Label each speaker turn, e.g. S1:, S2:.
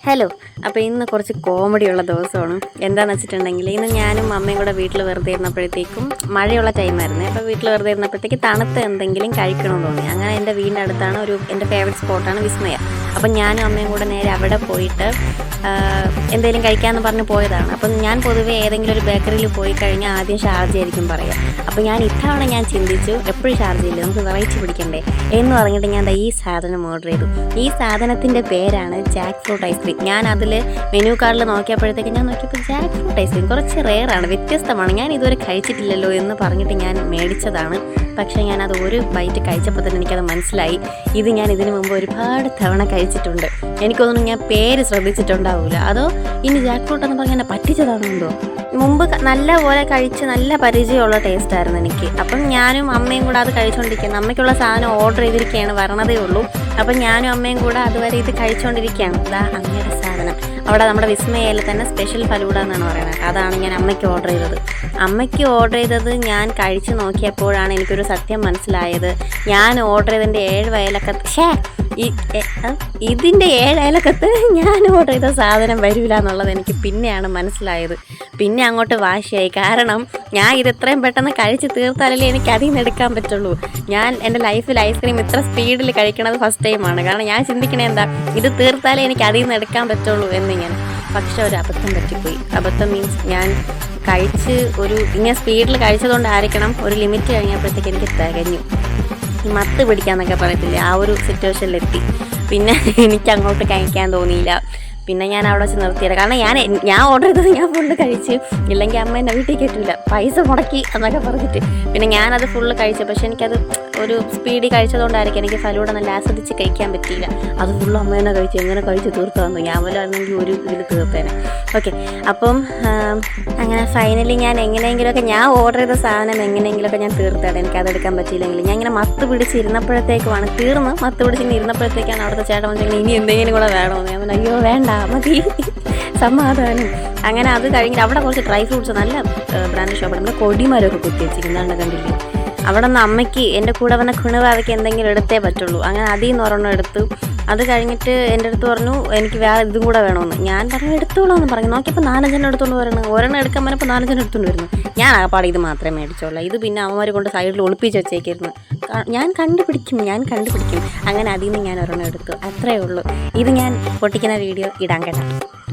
S1: Hello. അപ്പോൾ ഇന്ന് കുറച്ച് കോമഡിയുള്ള ദിവസമാണ്. എന്താണെന്ന് വെച്ചിട്ടുണ്ടെങ്കിൽ ഇന്ന് ഞാനും അമ്മയും കൂടെ വീട്ടിൽ വെറുതെ ഇരുന്നപ്പോഴത്തേക്കും മഴയുള്ള ടൈമായിരുന്നു. അപ്പോൾ വീട്ടിൽ വെറുതെ ഇരുന്നപ്പോഴത്തേക്ക് തണുത്ത എന്തെങ്കിലും കഴിക്കണമെന്ന് തോന്നി. അങ്ങനെ എൻ്റെ വീടിൻ്റെ അടുത്താണ് എൻ്റെ ഫേവറേറ്റ് സ്പോട്ടാണ് വിസ്മയ. അപ്പം ഞാനും അമ്മയും കൂടെ നേരെ അവിടെ പോയിട്ട് എന്തെങ്കിലും കഴിക്കാമെന്ന് പറഞ്ഞ് പോയതാണ്. അപ്പം ഞാൻ പൊതുവേ ഏതെങ്കിലും ഒരു ബേക്കറിയിൽ പോയി കഴിഞ്ഞാൽ ആദ്യം ഷാർജ ആയിരിക്കും പറയുക. അപ്പോൾ ഇത്തവണ ഞാൻ ചിന്തിച്ചു എപ്പോഴും ഷാർജ ഇല്ല, നമുക്ക് വെറൈറ്റി പിടിക്കണ്ടേ എന്ന് പറഞ്ഞിട്ട് ഞാൻ ഈ സാധനം ഓർഡർ ചെയ്തു. ഈ സാധനത്തിൻ്റെ പേരാണ് ജാക്ക് ഫ്രൂട്ട് ഐസ്ക്രീം. ഞാൻ അതിൽ മെനു കാർഡിൽ നോക്കിയപ്പോഴത്തേക്ക് നോക്കിയപ്പോൾ ജാക്ക് ഫ്രൂട്ട് ഐസ്ക്രീം കുറച്ച് റെയറാണ്, വ്യത്യസ്തമാണ്, ഞാൻ ഇതുവരെ കഴിച്ചിട്ടില്ലല്ലോ എന്ന് പറഞ്ഞിട്ട് ഞാൻ മേടിച്ചതാണ്. പക്ഷേ ഞാനത് ഒരു ബൈറ്റ് കഴിച്ചപ്പോൾ തന്നെ എനിക്കത് മനസ്സിലായി, ഇത് ഞാൻ ഇതിനു മുമ്പ് ഒരുപാട് തവണ കഴിച്ചിട്ടുണ്ട്. എനിക്കൊന്നും ഞാൻ പേര് ശ്രദ്ധിച്ചിട്ടുണ്ടാവില്ല. അതോ ഇനി ജാക്ക് ഫ്രൂട്ട് എന്ന് പറഞ്ഞാൽ എന്നെ പറ്റിച്ചതാണോ എന്തോ. മുമ്പ് നല്ല പോലെ കഴിച്ച് നല്ല പരിചയമുള്ള ടേസ്റ്റായിരുന്നു എനിക്ക്. അപ്പം ഞാനും അമ്മയും കൂടെ അത് കഴിച്ചുകൊണ്ടിരിക്കുകയാണ്. അമ്മയ്ക്കുള്ള സാധനം ഓർഡർ ചെയ്തിരിക്കുകയാണ്, വരണതേ ഉള്ളൂ. അപ്പം ഞാനും അമ്മയും കൂടെ അതുവരെ ഇത് കഴിച്ചുകൊണ്ടിരിക്കുകയാണ്. ഇതാ അങ്ങയുടെ സാധനം അവിടെ നമ്മുടെ വിസ്മയയിൽ തന്നെ സ്പെഷ്യൽ ഫലൂഡ എന്നാണ് പറയുന്നത്. അതാണ് ഞാൻ അമ്മയ്ക്ക് ഓർഡർ ചെയ്തത്. അമ്മയ്ക്ക് ഓർഡർ ചെയ്തത് ഞാൻ കഴിച്ച് നോക്കിയപ്പോഴാണ് എനിക്കൊരു സത്യം മനസ്സിലായത്. ഞാൻ ഓർഡർ ചെയ്തതിൻ്റെ 7 അയലക്കത്ത് ഇതിൻ്റെ 7 അയലക്കത്ത് ഞാൻ ഓർഡർ ചെയ്ത സാധനം വരില്ല എന്നുള്ളത് എനിക്ക് പിന്നെയാണ് മനസ്സിലായത്. പിന്നെ അങ്ങോട്ട് വാശിയായി. കാരണം ഞാൻ ഇത് എത്രയും പെട്ടെന്ന് കഴിച്ച് തീർത്താലല്ലേ എനിക്ക് അതിൽ നിന്ന് എടുക്കാൻ പറ്റുള്ളൂ. ഞാൻ എൻ്റെ ലൈഫിൽ ഐസ്ക്രീം ഇത്ര സ്പീഡിൽ കഴിക്കണത് ഫസ്റ്റ് ടൈമാണ്. കാരണം ഞാൻ ചിന്തിക്കണേ എന്താ, ഇത് തീർത്താലേ എനിക്ക് അതിൽ നിന്ന് എടുക്കാൻ പറ്റുള്ളൂ എന്നിങ്ങനെ. പക്ഷെ ഒരു അബദ്ധം പറ്റിപ്പോയി. അബദ്ധം മീൻസ് ഞാൻ കഴിച്ച് ഇങ്ങനെ സ്പീഡിൽ കഴിച്ചതുകൊണ്ടായിരിക്കണം ഒരു ലിമിറ്റ് കഴിഞ്ഞപ്പോഴത്തേക്ക് എനിക്ക് തികഞ്ഞു. മത്ത് പിടിക്കാന്നൊക്കെ പറയത്തില്ലേ, ആ ഒരു സിറ്റുവേഷനിലെത്തി. പിന്നെ എനിക്ക് അങ്ങോട്ട് കഴിക്കാൻ തോന്നിയില്ല. പിന്നെ ഞാൻ അവിടെ വെച്ച് നിർത്തിയത്. കാരണം ഞാൻ ഓർഡർ ചെയ്തത് ഞാൻ ഫുള്ള് കഴിച്ച്, ഇല്ലെങ്കിൽ അമ്മ എന്നെ വീട്ടിൽ കേട്ടില്ല, പൈസ മുടക്കി എന്നൊക്കെ പറഞ്ഞിട്ട്. പിന്നെ ഞാനത് ഫുള്ള് കഴിച്ചു. പക്ഷെ എനിക്കത് ഒരു സ്പീഡിൽ കഴിച്ചതുകൊണ്ടായിരിക്കും എനിക്ക് ഫലൂഡ നല്ല ആസ്വദിച്ച് കഴിക്കാൻ പറ്റിയില്ല. അത് ഫുള്ള് അമ്മ തന്നെ കഴിച്ചു. എങ്ങനെ കഴിച്ച് തീർത്തു തന്നു. ഞാൻ വല്ല ആണെങ്കിൽ ഒരു ഇതിൽ തീർത്തേനെ. ഓക്കെ, അപ്പം അങ്ങനെ ഫൈനലി ഞാൻ എങ്ങനെയെങ്കിലുമൊക്കെ ഞാൻ ഓർഡർ ചെയ്ത സാധനം എങ്ങനെയെങ്കിലുമൊക്കെ ഞാൻ തീർത്തേടെ. എനിക്കതെടുക്കാൻ പറ്റിയില്ലെങ്കിൽ ഞാൻ ഇങ്ങനെ മത്ത് പിടിച്ചിരുന്നപ്പോഴത്തേക്കുമാണ് മത്ത് പിടിച്ചിരുന്നപ്പോഴത്തേക്കാണ് അവിടുത്തെ ചേട്ടൻ വന്നെങ്കിൽ ഇനി എന്തെങ്കിലും കൂടെ വേണമെന്ന്. ഞാൻ അയ്യോ വേണ്ട മതി, സമാധാനം. അങ്ങനെ അത് കഴിഞ്ഞിട്ട് അവിടെ കുറച്ച് ഡ്രൈ ഫ്രൂട്ട്സ് നല്ല ബ്രാൻഡ് ഷോപ്പ്, നമ്മുടെ കൊടിമരമൊക്കെ കുത്തി വെച്ചിരിക്കുന്നതാണ്, കണ്ടില്ലേ. അവിടെ നിന്ന് അമ്മയ്ക്ക് എൻ്റെ കൂടെ വന്ന കുണുവാവയ്ക്ക് എന്തെങ്കിലും എടുത്തേ പറ്റുള്ളൂ. അങ്ങനെ അതിൽ നിന്ന് ഒരെണ്ണം എടുത്തു. അത് കഴിഞ്ഞിട്ട് എൻ്റെ അടുത്ത് പറഞ്ഞു എനിക്ക് വേറെ ഇതും കൂടെ വേണമെന്ന്. ഞാൻ പറഞ്ഞു എടുത്തോളാന്ന് പറഞ്ഞു. നോക്കിയപ്പോൾ 4-5 എടുത്തുകൊണ്ട് വരണം. ഒരെണ്ണം എടുക്കാൻ പറഞ്ഞപ്പോൾ 4-5 എടുത്തുകൊണ്ട് വരുന്നു. ഞാൻ ആകപ്പാട് ഇത് മാത്രമേ മേടിച്ചോളൂ. ഇത് പിന്നെ അമ്മമാർ കൊണ്ട് സൈഡിൽ ഒളിപ്പിച്ച് വെച്ചേക്കായിരുന്നു. ഞാൻ കണ്ടുപിടിക്കും. അങ്ങനെ അതിൽ നിന്ന് ഞാൻ ഒരെണ്ണം എടുത്തു. അത്രയേ ഉള്ളൂ. ഇത് ഞാൻ പൊട്ടിക്കുന്ന വീഡിയോ ഇടാൻ കേട്ടോ.